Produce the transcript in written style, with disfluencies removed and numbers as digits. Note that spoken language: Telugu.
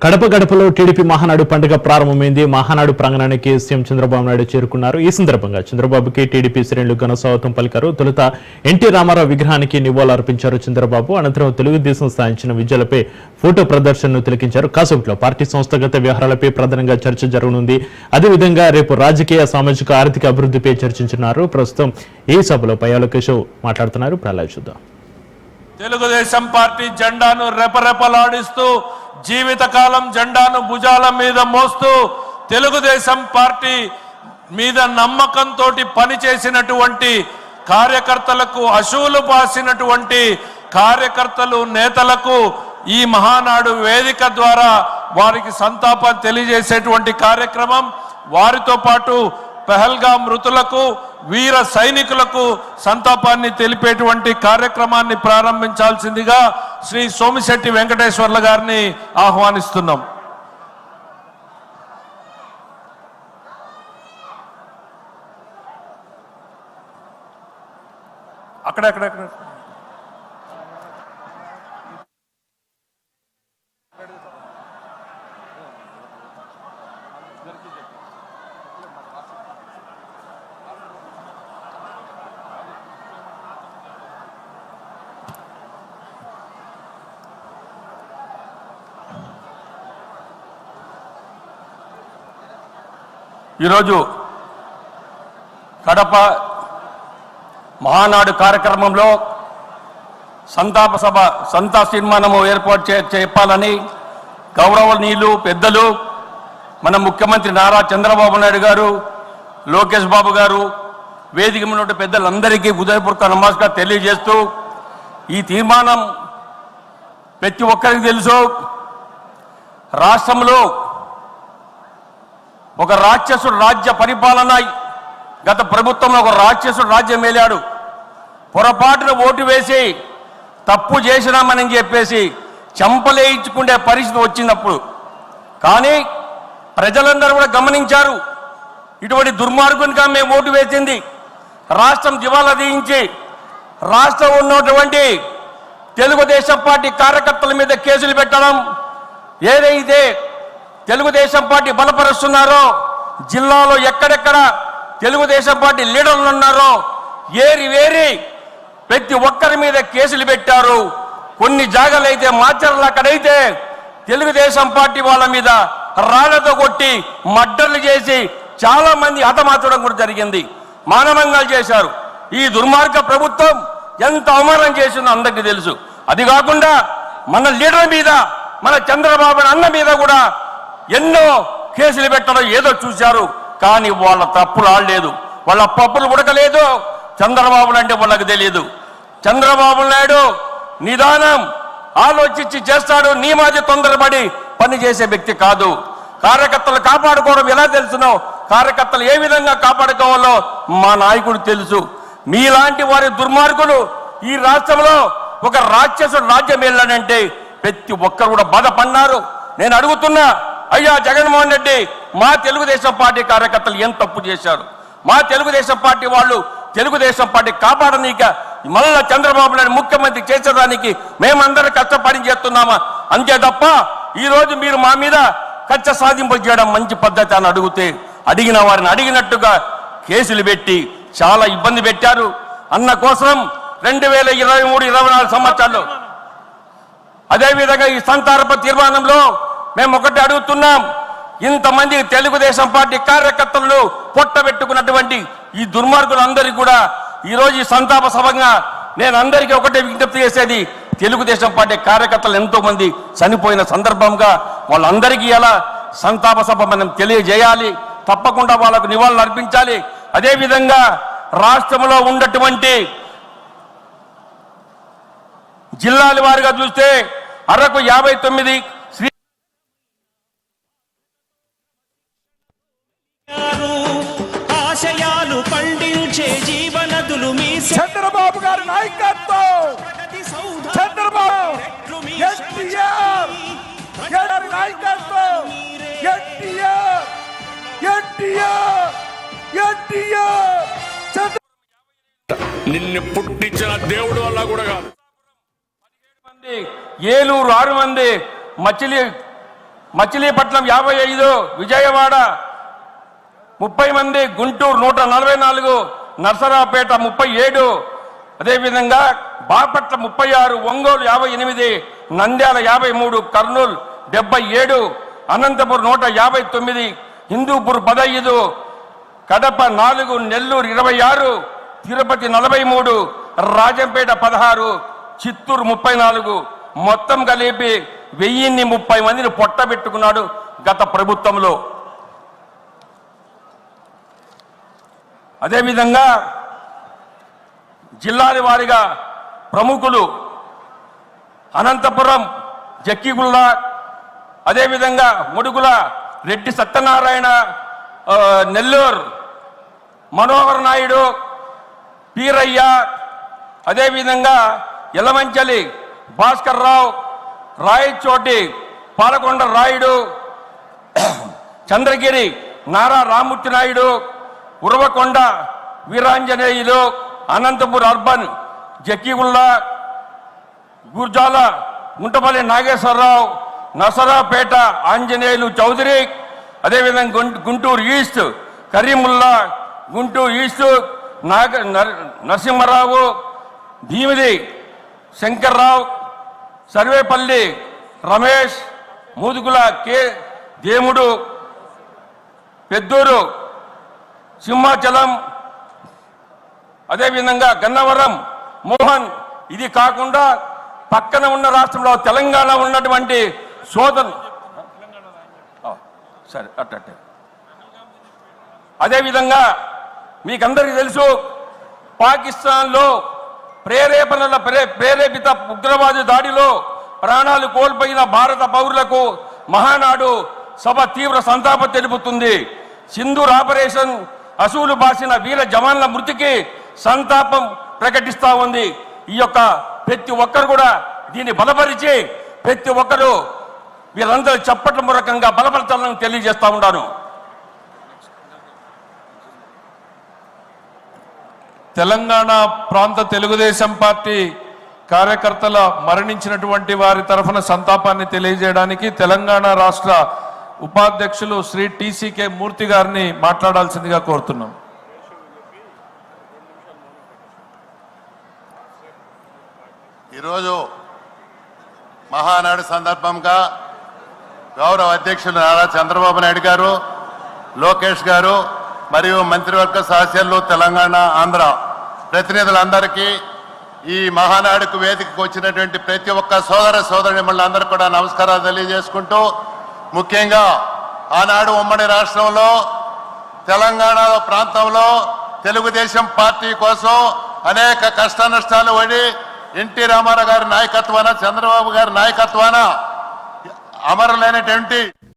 కడప గడపలో టీడీపీ మహానాడు పండుగ ప్రారంభమైంది. మహానాడు ప్రాంగణానికి సీఎం చంద్రబాబు నాయుడు చేరుకున్నారు. ఈ సందర్భంగా చంద్రబాబుకి టీడీపీ శ్రేణులు ఘన స్వాగతం పలికారు. తొలుత ఎన్టీ రామారావు విగ్రహానికి నివాళులర్పించారు చంద్రబాబు. అనంతరం తెలుగుదేశం సాధించిన విజయాలపై ఫోటో ప్రదర్శనను తిలకించారు. కాసేపట్లో పార్టీ సంస్థాగత వ్యవహారాలపై ప్రధానంగా చర్చ జరగనుంది. అదేవిధంగా రేపు రాజకీయ, సామాజిక, ఆర్థిక అభివృద్ధిపై చర్చించనున్నారు. ప్రస్తుతం ఈ సభలో పయ్యాల కేశవ్ మాట్లాడుతున్నారు. ప్రళయ చూద్దాం. తెలుగుదేశం పార్టీ జెండాను రెపరెపలాడిస్తూ జీవితకాలం జెండాను భుజాల మీద మోస్తూ తెలుగుదేశం పార్టీ మీద నమ్మకంతో పనిచేసినటువంటి కార్యకర్తలకు, అశువులు పాసినటువంటి కార్యకర్తలు, నేతలకు ఈ మహానాడు వేదిక ద్వారా వారికి సంతాపం తెలియజేసేటువంటి కార్యక్రమం, వారితో పాటు పెహల్గాం మృతులకు, వీర సైనికులకు సంతాపాన్ని తెలిపేటువంటి కార్యక్రమాన్ని ప్రారంభించాల్సిందిగా శ్రీ సోమిశెట్టి వెంకటేశ్వర్ల గారిని ఆహ్వానిస్తున్నాం. అక్కడెక్కడ ఈరోజు కడప మహానాడు కార్యక్రమంలో సంతాప సభ, తీర్మానము ఏర్పాటు చెప్పాలని గౌరవనీయులు పెద్దలు మన ముఖ్యమంత్రి నారా చంద్రబాబు నాయుడు గారు, లోకేష్ బాబు గారు, వేదిక ఉన్న పెద్దలందరికీ హృదయపూర్వక నమస్కారం తెలియజేస్తూ, ఈ తీర్మానం ప్రతి ఒక్కరికి తెలుసు. రాష్ట్రంలో ఒక రాక్షసుడు రాజ్య పరిపాలన, గత ప్రభుత్వంలో ఒక రాక్షసుడు రాజ్యం మేలాడు. పొరపాటున ఓటు వేసి తప్పు చేసినామని చెప్పేసి చంపలేయించుకునే పరిస్థితి వచ్చినప్పుడు, కానీ ప్రజలందరూ కూడా గమనించారు, ఇటువంటి దుర్మార్గునిగా మేము ఓటు వేసింది. రాష్ట్రం దివాలా తీయించి రాష్ట్రం ఉన్నటువంటి తెలుగుదేశం పార్టీ కార్యకర్తల మీద కేసులు పెట్టడం, ఏదైతే తెలుగుదేశం పార్టీ బలపరుస్తున్నారో, జిల్లాలో ఎక్కడెక్కడ తెలుగుదేశం పార్టీ లీడర్లు ఉన్నారో వేరి ప్రతి ఒక్కరి మీద కేసులు పెట్టారు. కొన్ని జాగాలు అయితే మాచర్లు, అక్కడైతే తెలుగుదేశం పార్టీ వాళ్ళ మీద రాళ్లతో కొట్టి మర్డర్లు చేసి చాలా మంది హతమార్చడం కూడా జరిగింది. మానభంగాలు చేశారు. ఈ దుర్మార్గ ప్రభుత్వం ఎంత అవమానం చేసిందో అందరికీ తెలుసు. అది కాకుండా మన లీడర్ మీద, మన చంద్రబాబు అన్న మీద కూడా ఎన్నో కేసులు పెట్టడం ఏదో చూశారు. కానీ వాళ్ళ తప్పులు ఆడలేదు, వాళ్ళ పప్పులు ఉడకలేదు. చంద్రబాబు అంటే వాళ్ళకి తెలియదు. చంద్రబాబు నాయుడు నిదానం ఆలోచించి చేస్తాడు. నీ మాది తొందరపడి పనిచేసే వ్యక్తి కాదు. కార్యకర్తలు కాపాడుకోవడం ఎలా తెలుసునో, కార్యకర్తలు ఏ విధంగా కాపాడుకోవాలో మా నాయకుడు తెలుసు. మీలాంటి వారి దుర్మార్గులు ఈ రాష్ట్రంలో ఒక రాక్షసుడు రాజ్యం వెళ్ళాడంటే ప్రతి ఒక్కరు కూడా బాధపడినారు. నేను అడుగుతున్నా, అయ్యా జగన్మోహన్ రెడ్డి, మా తెలుగుదేశం పార్టీ కార్యకర్తలు ఏం తప్పు చేశారు? మా తెలుగుదేశం పార్టీ వాళ్ళు తెలుగుదేశం పార్టీ కాపాడనీక మళ్ళా చంద్రబాబు నాయుడు ముఖ్యమంత్రి చేసేదానికి మేమందరం కష్టపడి చేస్తున్నామా? అంతే తప్ప ఈరోజు మీరు మా మీద కక్ష సాధింపులు చేయడం మంచి పద్ధతి అని అడిగిన వారిని అడిగినట్టుగా కేసులు పెట్టి చాలా ఇబ్బంది పెట్టారు. అన్న కోసం 2023-24 సంవత్సరాల్లో, అదేవిధంగా ఈ సంతాప తీర్మానంలో మేము ఒకటి అడుగుతున్నాం, ఇంతమంది తెలుగుదేశం పార్టీ కార్యకర్తలను పొట్టబెట్టుకున్నటువంటి ఈ దుర్మార్గులందరికీ కూడా ఈరోజు ఈ సంతాప సభగా నేను అందరికీ ఒకటే విజ్ఞప్తి చేసేది, తెలుగుదేశం పార్టీ కార్యకర్తలు ఎంతో మంది చనిపోయిన సందర్భంగా వాళ్ళందరికీ ఎలా సంతాప సభ మనం తెలియజేయాలి, తప్పకుండా వాళ్ళకు నివాళులు అర్పించాలి. అదేవిధంగా రాష్ట్రంలో ఉన్నటువంటి జిల్లాల వారిగా చూస్తే అరకు 59 ఆశయాలు పండించే జీవనదులు మీ చంద్రబాబు గారి నాయకత్వం, చంద్రబాబు నాయకత్వం, నిన్ను పుట్టించిన దేవుడు వల్ల కూడా కాదు. 17 మంది, ఏలూరు 6 మంది, మచిలీ మచిలీపట్నం 55, విజయవాడ 30 మంది, గుంటూరు 144, నర్సరావుపేట 37, అదేవిధంగా బాపట్ల 36, ఒంగోలు 58, నంద్యాల 53, కర్నూలు 77, అనంతపురం 159, హిందూపూర్ 15, కడప 4, నెల్లూరు 26, తిరుపతి 43, రాజంపేట 16, చిత్తూరు 34, మొత్తం కలిపి 1030 మందిని పొట్టబెట్టుకున్నాడు గత ప్రభుత్వంలో. అదేవిధంగా జిల్లాల వారీగా ప్రముఖులు అనంతపురం జక్కిగుళ్ళ, అదేవిధంగా ముడుగుల రెడ్డి సత్యనారాయణ, నెల్లూరు మనోహర్ నాయుడు, పీరయ్య, అదేవిధంగా యలమంచలి భాస్కర్ రావు, రాయచోటి పాలకొండ రాయుడు, చంద్రగిరి నారా రామూర్తి నాయుడు, ఉరవకొండ వీరాంజనేయులు, అనంతపూర్ అర్బన్ జక్కిగుళ్ళ, గుర్జాల గుంటపల్లి నాగేశ్వరరావు, నసరాపేట ఆంజనేయులు చౌదరి, అదేవిధంగా Guntur East Kareemulla, Guntur East Narasimha Rao, Bhimidi Shankar Rao, Sarvepalli Ramesh, Mudugula K Demudu, Peddur Simhachalam, అదేవిధంగా గన్నవరం మోహన్. ఇది కాకుండా పక్కన ఉన్న రాష్ట్రంలో తెలంగాణ ఉన్నటువంటి సరే అట్టే. అదేవిధంగా మీకందరికీ తెలుసు, పాకిస్తాన్లో ప్రేరేపిత ఉగ్రవాద దాడిలో ప్రాణాలు కోల్పోయిన భారత పౌరులకు మహానాడు సభ తీవ్ర సంతాపం తెలుపుతుంది. సింధూర్ ఆపరేషన్ అసూలు బాసిన వీర జవాన్ల మృతికి సంతాపం ప్రకటిస్తా ఉంది. ఈ యొక్క ప్రతి ఒక్కరు కూడా దీన్ని బలపరిచి ప్రతి ఒక్కరు వీళ్ళందరూ చప్పట్ల మూలకంగా బలపరచాలని తెలియజేస్తా ఉన్నాను. తెలంగాణ ప్రాంత తెలుగుదేశం పార్టీ కార్యకర్తల మరణించినటువంటి వారి తరఫున సంతాపాన్ని తెలియజేయడానికి తెలంగాణ రాష్ట్ర ఉపాధ్యక్షులు శ్రీ టీసీకే మూర్తి గారిని మాట్లాడాల్సిందిగా కోరుతున్నాం. ఈరోజు మహానాడు సందర్భంగా గౌరవ అధ్యక్షులు నారా చంద్రబాబు నాయుడు గారు, లోకేష్ గారు మరియు మంత్రివర్గ సహచరులు, తెలంగాణ ఆంధ్ర ప్రతినిధులందరికీ, ఈ మహానాడుకు వేదికకు వచ్చినటువంటి ప్రతి ఒక్క సోదర సోదరిమణులందరికీ కూడా నమస్కారాలు తెలియజేసుకుంటూ, ముఖ్యంగా ఆనాడు ఉమ్మడి రాష్ట్రంలో తెలంగాణ ప్రాంతంలో తెలుగుదేశం పార్టీ కోసం అనేక కష్ట నష్టాలు పడి ఎన్టీ రామారావు గారి నాయకత్వాన, చంద్రబాబు గారి నాయకత్వాన అమరులైనటువంటి